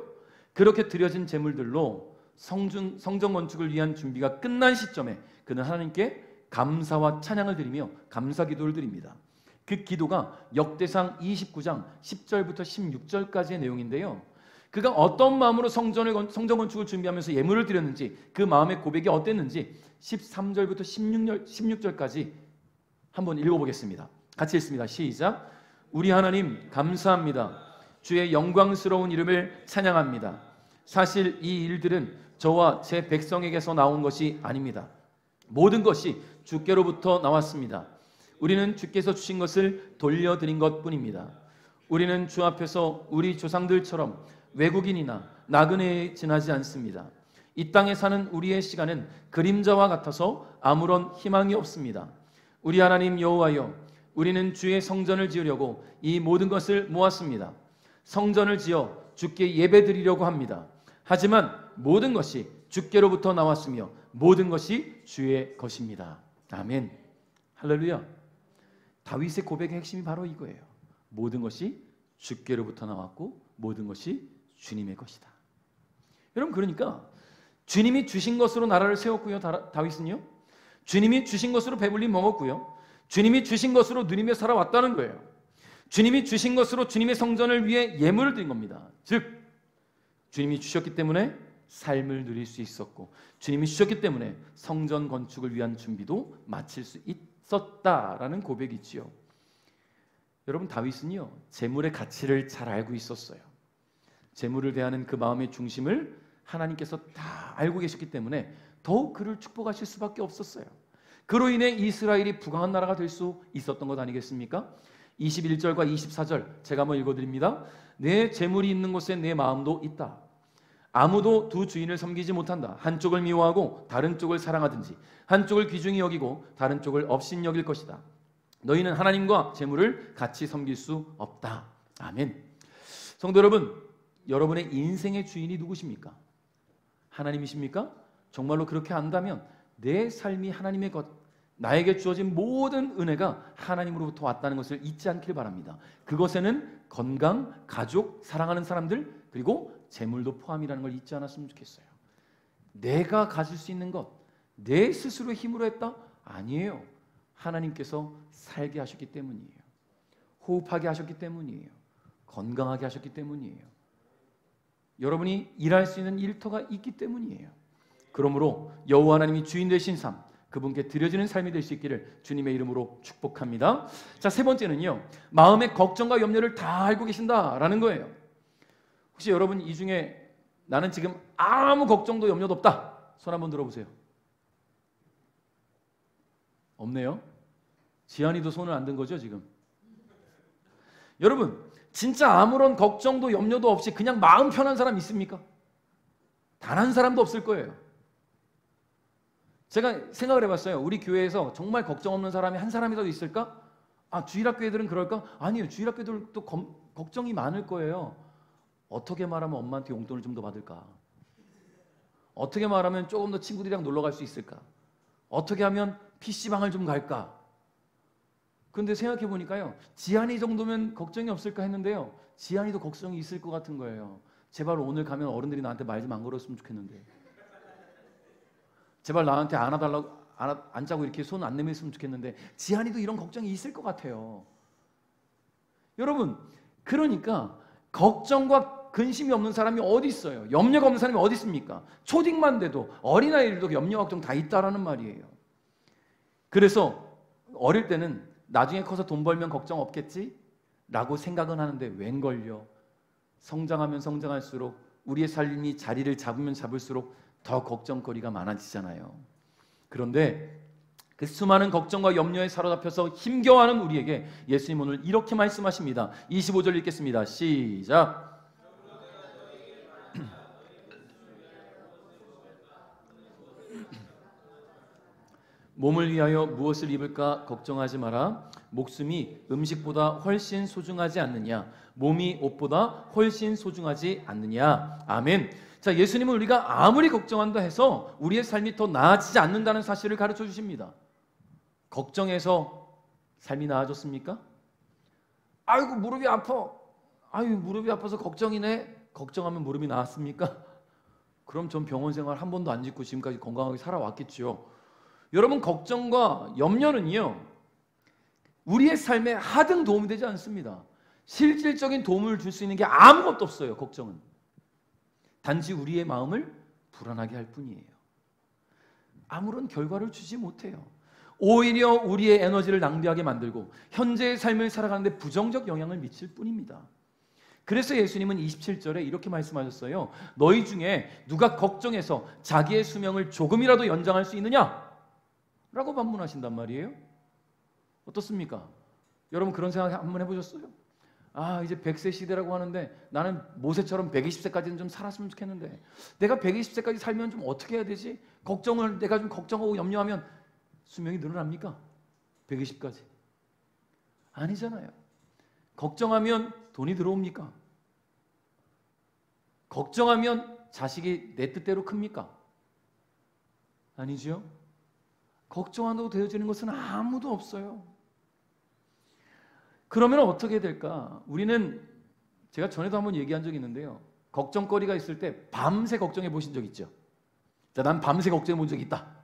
그렇게 드려진 재물들로 성전 건축을 위한 준비가 끝난 시점에 그는 하나님께 감사와 찬양을 드리며 감사 기도를 드립니다. 그 기도가 역대상 29장 10절부터 16절까지의 내용인데요, 그가 어떤 마음으로 성전 건축을 준비하면서 예물을 드렸는지, 그 마음의 고백이 어땠는지 13절부터 16절까지 한번 읽어보겠습니다. 같이 읽습니다. 시작. 우리 하나님 감사합니다. 주의 영광스러운 이름을 찬양합니다. 사실 이 일들은 저와 제 백성에게서 나온 것이 아닙니다. 모든 것이 주께로부터 나왔습니다. 우리는 주께서 주신 것을 돌려드린 것뿐입니다. 우리는 주 앞에서 우리 조상들처럼 외국인이나 나그네에 지나지 않습니다. 이 땅에 사는 우리의 시간은 그림자와 같아서 아무런 희망이 없습니다. 우리 하나님 여호와여, 우리는 주의 성전을 지으려고 이 모든 것을 모았습니다. 성전을 지어 주께 예배드리려고 합니다. 하지만 모든 것이 주께로부터 나왔으며 모든 것이 주의 것입니다. 아멘. 할렐루야. 다윗의 고백의 핵심이 바로 이거예요. 모든 것이 주께로부터 나왔고 모든 것이 주님의 것이다. 여러분, 그러니까 주님이 주신 것으로 나라를 세웠고요, 다윗은요, 주님이 주신 것으로 배불리 먹었고요, 주님이 주신 것으로 누리며 살아왔다는 거예요. 주님이 주신 것으로 주님의 성전을 위해 예물을 드린 겁니다. 즉 주님이 주셨기 때문에 삶을 누릴 수 있었고, 주님이 주셨기 때문에 성전 건축을 위한 준비도 마칠 수 있었다라는 고백이지요. 여러분, 다윗은요 재물의 가치를 잘 알고 있었어요. 재물을 대하는 그 마음의 중심을 하나님께서 다 알고 계셨기 때문에 더욱 그를 축복하실 수밖에 없었어요. 그로 인해 이스라엘이 부강한 나라가 될 수 있었던 것 아니겠습니까? 21절과 24절 제가 한번 읽어드립니다. 내 재물이 있는 곳에 내 마음도 있다. 아무도 두 주인을 섬기지 못한다. 한쪽을 미워하고 다른 쪽을 사랑하든지 한쪽을 귀중히 여기고 다른 쪽을 업신 여길 것이다. 너희는 하나님과 재물을 같이 섬길 수 없다. 아멘. 성도 여러분, 여러분의 인생의 주인이 누구십니까? 하나님이십니까? 정말로 그렇게 안다면 내 삶이 하나님의 것, 나에게 주어진 모든 은혜가 하나님으로부터 왔다는 것을 잊지 않길 바랍니다. 그것에는 건강, 가족, 사랑하는 사람들, 그리고 재물도 포함이라는 걸 잊지 않았으면 좋겠어요. 내가 가질 수 있는 것, 내 스스로의 힘으로 했다? 아니에요. 하나님께서 살게 하셨기 때문이에요. 호흡하게 하셨기 때문이에요. 건강하게 하셨기 때문이에요. 여러분이 일할 수 있는 일터가 있기 때문이에요. 그러므로 여호와 하나님이 주인 되신 삶, 그분께 드려지는 삶이 될 수 있기를 주님의 이름으로 축복합니다. 자, 세 번째는요, 마음의 걱정과 염려를 다 알고 계신다라는 거예요. 혹시 여러분 이 중에 나는 지금 아무 걱정도 염려도 없다, 손 한번 들어보세요. 없네요. 지한이도 손을 안 든 거죠 지금? 여러분 진짜 아무런 걱정도 염려도 없이 그냥 마음 편한 사람 있습니까? 단 한 사람도 없을 거예요. 제가 생각을 해봤어요. 우리 교회에서 정말 걱정 없는 사람이 한 사람이라도 있을까? 아, 주일학교 애들은 그럴까? 아니에요. 주일학교 애들도 걱정이 많을 거예요. 어떻게 말하면 엄마한테 용돈을 좀 더 받을까? 어떻게 말하면 조금 더 친구들이랑 놀러 갈 수 있을까? 어떻게 하면 PC방을 좀 갈까? 근데 생각해 보니까요, 지한이 정도면 걱정이 없을까 했는데요, 지한이도 걱정이 있을 것 같은 거예요. 제발 오늘 가면 어른들이 나한테 말 좀 안 걸었으면 좋겠는데, 제발 나한테 안아달라고, 앉자고 이렇게 손 안 내밀었으면 좋겠는데, 지한이도 이런 걱정이 있을 것 같아요. 여러분, 그러니까 걱정과 근심이 없는 사람이 어디 있어요? 염려가 없는 사람이 어디 있습니까? 초딩만 돼도, 어린아이들도 염려 걱정 다 있다라는 말이에요. 그래서 어릴 때는 나중에 커서 돈 벌면 걱정 없겠지? 라고 생각은 하는데 웬걸요? 성장하면 성장할수록 우리의 삶이 자리를 잡으면 잡을수록 더 걱정거리가 많아지잖아요. 그런데 그 수많은 걱정과 염려에 사로잡혀서 힘겨워하는 우리에게 예수님 오늘 이렇게 말씀하십니다. 25절 읽겠습니다. 시작. 몸을 위하여 무엇을 입을까 걱정하지 마라. 목숨이 음식보다 훨씬 소중하지 않느냐? 몸이 옷보다 훨씬 소중하지 않느냐? 아멘. 자, 예수님은 우리가 아무리 걱정한다 해서 우리의 삶이 더 나아지지 않는다는 사실을 가르쳐 주십니다. 걱정해서 삶이 나아졌습니까? 아이고 무릎이 아파. 아유 무릎이 아파서 걱정이네. 걱정하면 무릎이 나았습니까? 그럼 전 병원 생활 한 번도 안 짓고 지금까지 건강하게 살아왔겠죠. 여러분 걱정과 염려는요, 우리의 삶에 하등 도움이 되지 않습니다. 실질적인 도움을 줄 수 있는 게 아무것도 없어요. 걱정은 단지 우리의 마음을 불안하게 할 뿐이에요. 아무런 결과를 주지 못해요. 오히려 우리의 에너지를 낭비하게 만들고 현재의 삶을 살아가는데 부정적 영향을 미칠 뿐입니다. 그래서 예수님은 27절에 이렇게 말씀하셨어요. 너희 중에 누가 걱정해서 자기의 수명을 조금이라도 연장할 수 있느냐? 라고 반문하신단 말이에요. 어떻습니까? 여러분 그런 생각 한번 해보셨어요? 아 이제 100세 시대라고 하는데 나는 모세처럼 120세까지는 좀 살았으면 좋겠는데 내가 120세까지 살면 좀 어떻게 해야 되지? 걱정을 내가 좀 걱정하고 염려하면 수명이 늘어납니까? 120까지? 아니잖아요. 걱정하면 돈이 들어옵니까? 걱정하면 자식이 내 뜻대로 큽니까? 아니죠. 걱정한다고 되어지는 것은 아무도 없어요. 그러면 어떻게 될까? 우리는 제가 전에도 한번 얘기한 적이 있는데요, 걱정거리가 있을 때 밤새 걱정해 보신 적 있죠? 자, 난 밤새 걱정해 본 적이 있다.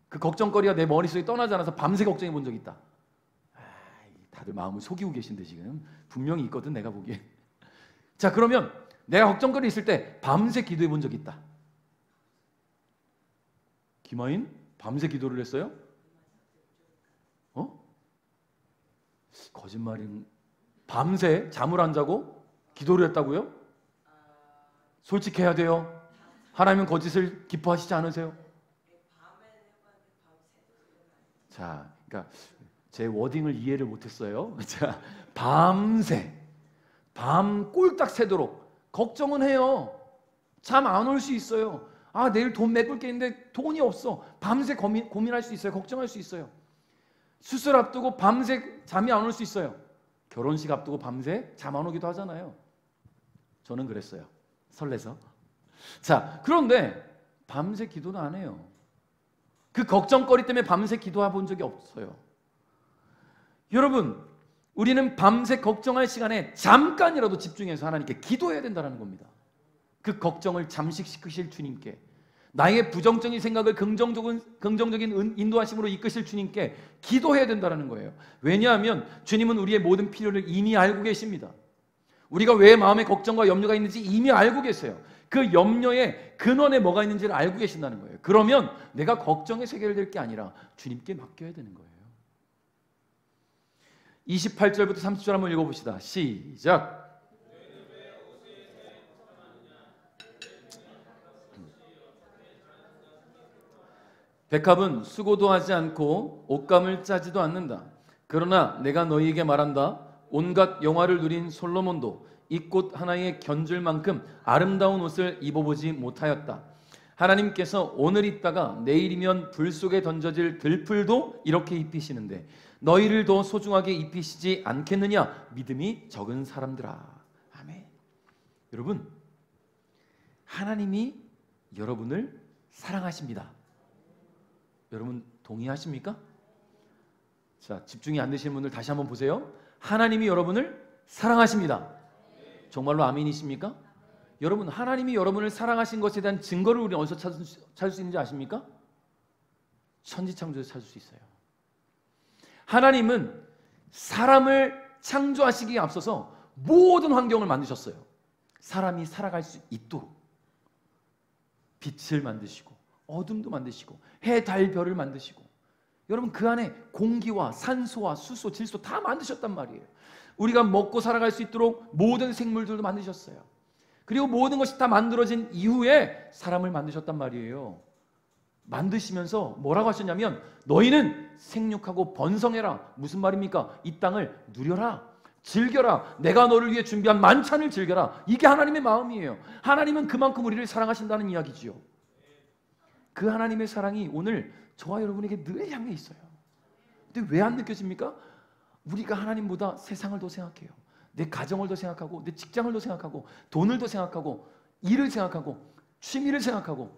그 걱정거리가 내 머릿속에 떠나지 않아서 밤새 걱정해 본 적이 있다. 다들 마음을 속이고 계신데 지금 분명히 있거든 내가 보기에. 자, 그러면 내가 걱정거리 있을 때 밤새 기도해 본 적이 있다. 김하인? 밤새 기도를 했어요? 거짓말인. 밤새 잠을 안 자고 기도를 했다고요? 솔직해야 돼요. 하나님은 거짓을 기뻐하시지 않으세요? 자, 그러니까 제 워딩을 이해를 못했어요. 자, 밤새 밤 꼴딱 새도록 걱정은 해요. 잠 안 올 수 있어요. 아 내일 돈 메꿀 게 있는데 돈이 없어. 밤새 고민할 수 있어요. 걱정할 수 있어요. 수술 앞두고 밤새 잠이 안 올 수 있어요. 결혼식 앞두고 밤새 잠 안 오기도 하잖아요. 저는 그랬어요. 설레서. 자, 그런데 밤새 기도는 안 해요. 그 걱정거리 때문에 밤새 기도해 본 적이 없어요. 여러분, 우리는 밤새 걱정할 시간에 잠깐이라도 집중해서 하나님께 기도해야 된다는 겁니다. 그 걱정을 잠식시키실 주님께, 나의 부정적인 생각을 긍정적인 인도하심으로 이끄실 주님께 기도해야 된다는 거예요. 왜냐하면 주님은 우리의 모든 필요를 이미 알고 계십니다. 우리가 왜 마음에 걱정과 염려가 있는지 이미 알고 계세요. 그 염려의 근원에 뭐가 있는지를 알고 계신다는 거예요. 그러면 내가 걱정에서 해결될 게 아니라 주님께 맡겨야 되는 거예요. 28절부터 30절 한번 읽어봅시다. 시작. 백합은 수고도 하지 않고 옷감을 짜지도 않는다. 그러나 내가 너희에게 말한다. 온갖 영화를 누린 솔로몬도 이 꽃 하나에 견줄 만큼 아름다운 옷을 입어보지 못하였다. 하나님께서 오늘 입다가 내일이면 불 속에 던져질 들풀도 이렇게 입히시는데 너희를 더 소중하게 입히시지 않겠느냐? 믿음이 적은 사람들아. 아멘. 여러분, 하나님이 여러분을 사랑하십니다. 여러분 동의하십니까? 자, 집중이 안 되시는 분들 다시 한번 보세요. 하나님이 여러분을 사랑하십니다. 정말로 아멘이십니까? 여러분, 하나님이 여러분을 사랑하신 것에 대한 증거를 우리 어디서 찾을 수 있는지 아십니까? 천지창조에서 찾을 수 있어요. 하나님은 사람을 창조하시기에 앞서서 모든 환경을 만드셨어요. 사람이 살아갈 수 있도록 빛을 만드시고 어둠도 만드시고 해, 달, 별을 만드시고, 여러분 그 안에 공기와 산소와 수소, 질소 다 만드셨단 말이에요. 우리가 먹고 살아갈 수 있도록 모든 생물들도 만드셨어요. 그리고 모든 것이 다 만들어진 이후에 사람을 만드셨단 말이에요. 만드시면서 뭐라고 하셨냐면 너희는 생육하고 번성해라. 무슨 말입니까? 이 땅을 누려라, 즐겨라, 내가 너를 위해 준비한 만찬을 즐겨라. 이게 하나님의 마음이에요. 하나님은 그만큼 우리를 사랑하신다는 이야기지요. 그 하나님의 사랑이 오늘 저와 여러분에게 늘 향해 있어요. 근데 왜 안 느껴집니까? 우리가 하나님보다 세상을 더 생각해요. 내 가정을 더 생각하고, 내 직장을 더 생각하고, 돈을 더 생각하고, 일을 생각하고, 취미를 생각하고,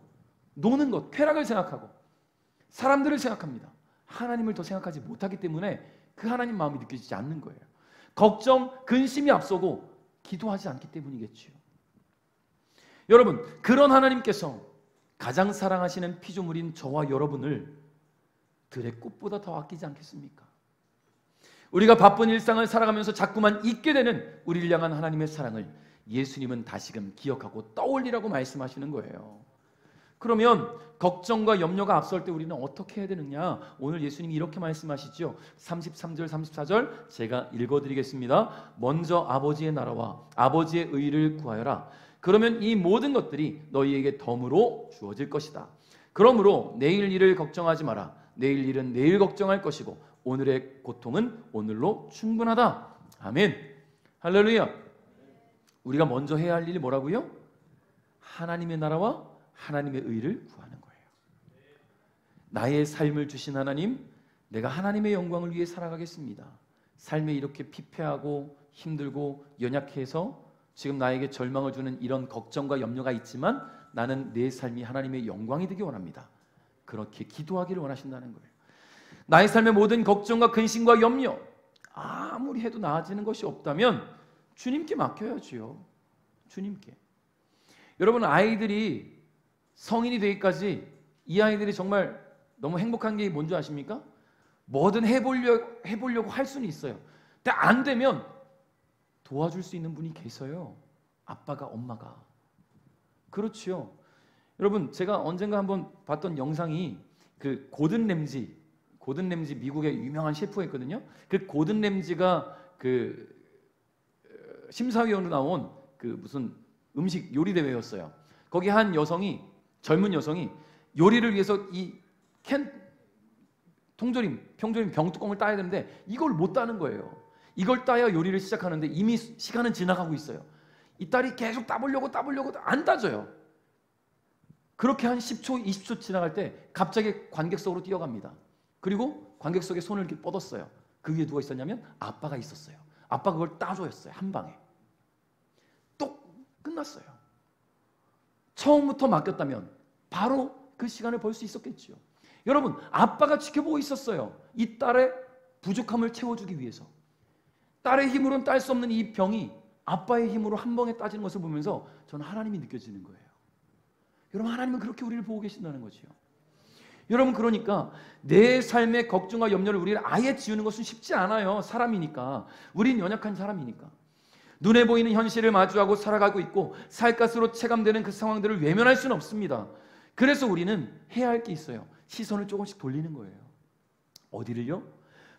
노는 것, 쾌락을 생각하고, 사람들을 생각합니다. 하나님을 더 생각하지 못하기 때문에 그 하나님 마음이 느껴지지 않는 거예요. 걱정, 근심이 앞서고 기도하지 않기 때문이겠지요. 여러분, 그런 하나님께서 가장 사랑하시는 피조물인 저와 여러분을 들의 꽃보다 더 아끼지 않겠습니까? 우리가 바쁜 일상을 살아가면서 자꾸만 잊게 되는 우리를 향한 하나님의 사랑을 예수님은 다시금 기억하고 떠올리라고 말씀하시는 거예요. 그러면 걱정과 염려가 앞설 때 우리는 어떻게 해야 되느냐? 오늘 예수님이 이렇게 말씀하시죠. 33절, 34절 제가 읽어드리겠습니다. 먼저 아버지의 나라와 아버지의 의를 구하여라. 그러면 이 모든 것들이 너희에게 덤으로 주어질 것이다. 그러므로 내일 일을 걱정하지 마라. 내일 일은 내일 걱정할 것이고 오늘의 고통은 오늘로 충분하다. 아멘. 할렐루야. 우리가 먼저 해야 할 일이 뭐라고요? 하나님의 나라와 하나님의 의를 구하는 거예요. 나의 삶을 주신 하나님, 내가 하나님의 영광을 위해 살아가겠습니다. 삶에 이렇게 피폐하고 힘들고 연약해서 지금 나에게 절망을 주는 이런 걱정과 염려가 있지만 나는 내 삶이 하나님의 영광이 되기 원합니다. 그렇게 기도하기를 원하신다는 거예요. 나의 삶의 모든 걱정과 근심과 염려 아무리 해도 나아지는 것이 없다면 주님께 맡겨야지요. 주님께. 여러분, 아이들이 성인이 되기까지 이 아이들이 정말 너무 행복한 게 뭔지 아십니까? 뭐든 해보려고 할 수는 있어요. 근데 안 되면 도와줄 수 있는 분이 계세요. 아빠가, 엄마가. 그렇지요. 여러분, 제가 언젠가 한번 봤던 영상이 그 고든 램지 미국의 유명한 셰프가 있거든요. 그 고든 램지가 그 심사위원으로 나온 그 무슨 음식 요리 대회였어요. 거기 한 여성이, 젊은 여성이 요리를 위해서 이 평조림 병뚜껑을 따야 되는데 이걸 못 따는 거예요. 이걸 따야 요리를 시작하는데 이미 시간은 지나가고 있어요. 이 딸이 계속 따보려고 안 따져요. 그렇게 한 10초, 20초 지나갈 때 갑자기 관객석으로 뛰어갑니다. 그리고 관객석에 손을 이렇게 뻗었어요. 그 위에 누가 있었냐면 아빠가 있었어요. 아빠가 그걸 따줘였어요. 한 방에. 끝났어요. 처음부터 맡겼다면 바로 그 시간을 벌 수 있었겠죠. 여러분, 아빠가 지켜보고 있었어요. 이 딸의 부족함을 채워주기 위해서. 딸의 힘으로는 딸 수 없는 이 병이 아빠의 힘으로 한 방에 따지는 것을 보면서 저는 하나님이 느껴지는 거예요. 여러분, 하나님은 그렇게 우리를 보고 계신다는 거죠. 여러분, 그러니까 내 삶의 걱정과 염려를 우리를 아예 지우는 것은 쉽지 않아요. 사람이니까. 우린 연약한 사람이니까. 눈에 보이는 현실을 마주하고 살아가고 있고 살갗으로 체감되는 그 상황들을 외면할 수는 없습니다. 그래서 우리는 해야 할 게 있어요. 시선을 조금씩 돌리는 거예요. 어디를요?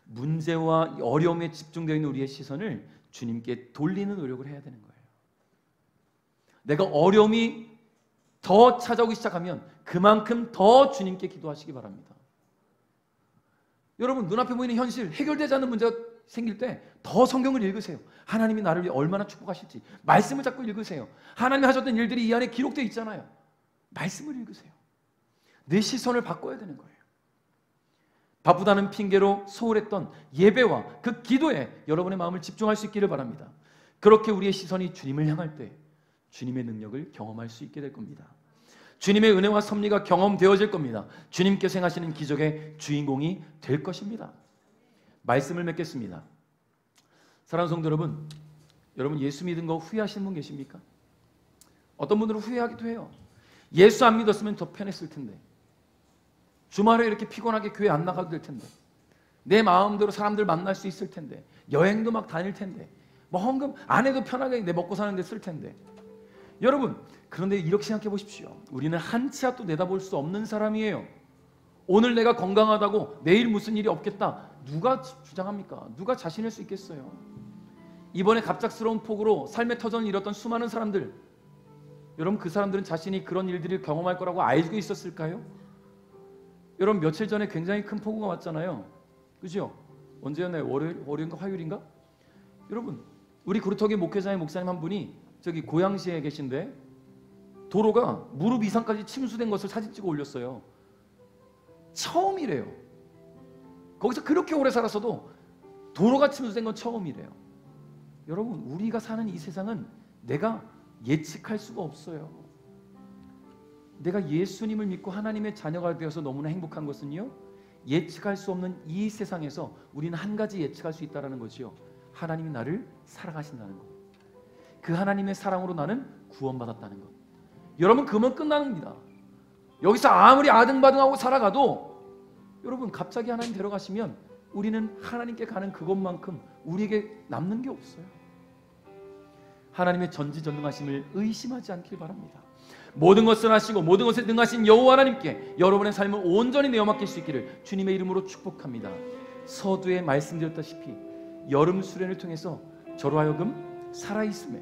문제와 어려움에 집중되어 있는 우리의 시선을 주님께 돌리는 노력을 해야 되는 거예요. 내가 어려움이 더 찾아오기 시작하면 그만큼 더 주님께 기도하시기 바랍니다. 여러분, 눈앞에 보이는 현실, 해결되지 않는 문제가 생길 때 더 성경을 읽으세요. 하나님이 나를 위해 얼마나 축복하실지 말씀을 자꾸 읽으세요. 하나님이 하셨던 일들이 이 안에 기록되어 있잖아요. 말씀을 읽으세요. 내 시선을 바꿔야 되는 거예요. 바쁘다는 핑계로 소홀했던 예배와 그 기도에 여러분의 마음을 집중할 수 있기를 바랍니다. 그렇게 우리의 시선이 주님을 향할 때 주님의 능력을 경험할 수 있게 될 겁니다. 주님의 은혜와 섭리가 경험되어질 겁니다. 주님께서 행하시는 기적의 주인공이 될 것입니다. 말씀을 맺겠습니다. 사랑하는 성도 여러분, 여러분 예수 믿은 거 후회하시는 분 계십니까? 어떤 분들은 후회하기도 해요. 예수 안 믿었으면 더 편했을 텐데, 주말에 이렇게 피곤하게 교회 안 나가도 될 텐데, 내 마음대로 사람들 만날 수 있을 텐데, 여행도 막 다닐 텐데, 뭐 헌금 안 해도 편하게 내 먹고 사는 데 쓸 텐데. 여러분, 그런데 이렇게 생각해 보십시오. 우리는 한 치 앞도 내다볼 수 없는 사람이에요. 오늘 내가 건강하다고 내일 무슨 일이 없겠다, 누가 주장합니까? 누가 자신할 수 있겠어요? 이번에 갑작스러운 폭우로 삶의 터전을 잃었던 수많은 사람들, 여러분, 그 사람들은 자신이 그런 일들을 경험할 거라고 알고 있었을까요? 여러분, 며칠 전에 굉장히 큰 폭우가 왔잖아요. 그죠? 언제였나요? 월요일인가 화요일인가? 여러분, 우리 구루터기 목회자의 목사님 한 분이 저기 고양시에 계신데 도로가 무릎 이상까지 침수된 것을 사진 찍어 올렸어요. 처음이래요. 거기서 그렇게 오래 살았어도 도로가 침수된 건 처음이래요. 여러분, 우리가 사는 이 세상은 내가 예측할 수가 없어요. 내가 예수님을 믿고 하나님의 자녀가 되어서 너무나 행복한 것은요, 예측할 수 없는 이 세상에서 우리는 한 가지 예측할 수 있다는 거죠. 하나님이 나를 사랑하신다는 것. 그 하나님의 사랑으로 나는 구원받았다는 것. 여러분, 그러면 끝나는 겁니다. 여기서 아무리 아등바등하고 살아가도 여러분, 갑자기 하나님 데려가시면 우리는 하나님께 가는 그것만큼 우리에게 남는 게 없어요. 하나님의 전지전능하심을 의심하지 않길 바랍니다. 모든 것을 하시고 모든 것에 능하신 여호와 하나님께 여러분의 삶을 온전히 내어 맡길 수 있기를 주님의 이름으로 축복합니다. 서두에 말씀드렸다시피 여름 수련을 통해서 저로 하여금 살아있음에,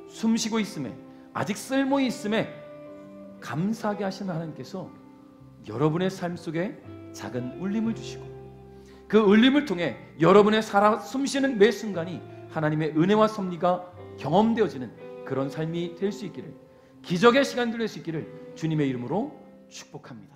숨쉬고 있음에, 아직 쓸모 있음에 감사하게 하신 하나님께서 여러분의 삶 속에 작은 울림을 주시고 그 울림을 통해 여러분의 살아 숨쉬는 매 순간이 하나님의 은혜와 섭리가 경험되어지는 그런 삶이 될 수 있기를, 기적의 시간들 될 수 있기를 주님의 이름으로 축복합니다.